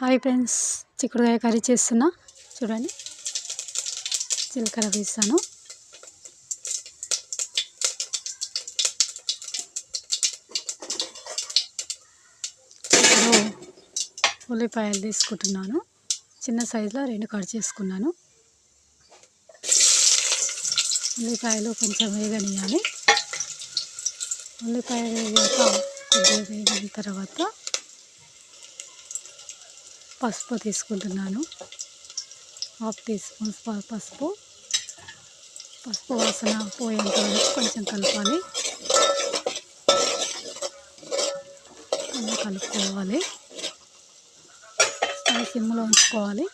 Hi friends, చిక్కుడుకాయ curry చేస్తున్నా. చూడండి, జీలకర్ర వేసాను. ఇప్పుడు ఉల్లిపాయలు తీసుకుంటున్నాను. చిన్న సైజులో 2 కట్ చేసుకున్నాను. ఉల్లిపాయలు కొంచెం వేగనియాలి. ఉల్లిపాయ వేగాక కొద్దిగా వేగిన తర్వాత పసుపు తీసుకుంటున్నాను. 1/2 టీ స్పూన్ పసుపు వాసన పోయేంత వరకు కొంచెం కలపాలి. అలా కలుపుకోవాలి. స్టవ్ సిమ్లో ఉంచుకోవాలి.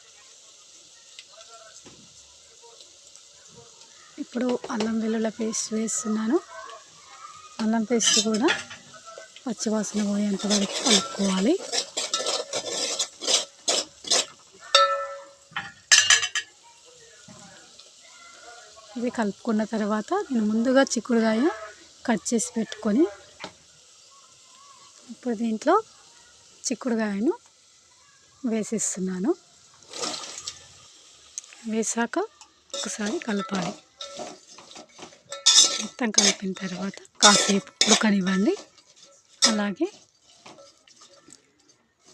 ఇప్పుడు అల్లం వెల్లుల్లి పేస్ట్ వేస్తున్నాను. అల్లం పేస్ట్ కూడా పచ్చివాసన పోయేంత వరకు కలుపుకోవాలి. ఇది కలుపుకున్న తర్వాత నేను ముందుగా చిక్కుడుకాయ కట్ చేసి పెట్టుకొని ఇప్పుడు దీంట్లో చిక్కుడుకాయను వేసేస్తున్నాను. వేసాక ఒకసారి కలపాలి. మొత్తం కలిపిన తర్వాత కాసేపు ఉడకనివ్వండి. అలాగే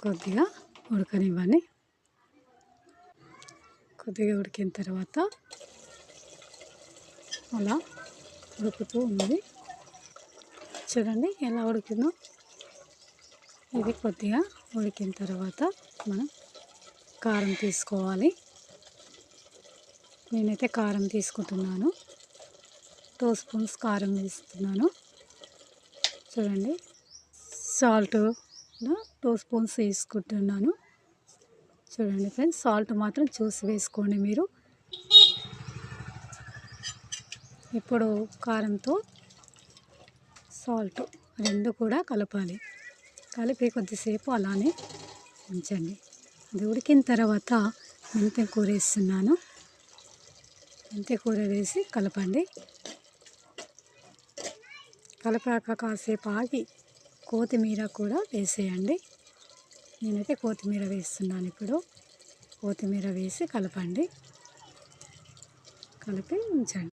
కొద్దిగా ఉడకనివ్వండి. కొద్దిగా ఉడికిన తర్వాత అలా ఉడుకుతూ ఉంది. చూడండి ఎలా ఉడికిందో. ఇది కొద్దిగా ఉడికిన తర్వాత మనం కారం తీసుకోవాలి. నేనైతే కారం తీసుకుంటున్నాను. 2 స్పూన్స్ కారం వేస్తున్నాను. చూడండి, సాల్ట్ 2 స్పూన్స్ వేసుకుంటున్నాను. చూడండి ఫ్రెండ్స్, సాల్ట్ మాత్రం చూసి వేసుకోండి మీరు. ఇప్పుడు కారంతో సాల్ట్ 2 కూడా కలపాలి. కలిపి కొద్దిసేపు అలానే ఉంచండి. అది ఉడికిన తర్వాత మెంతి కూర వేస్తున్నాను. మెంతి కూర వేసి కలపండి. కలిపాక కాసేపు ఆగి కొత్తిమీర కూడా వేసేయండి. నేనైతే కొత్తిమీర వేస్తున్నాను. ఇప్పుడు కొత్తిమీర వేసి కలపండి. కలిపి ఉంచండి.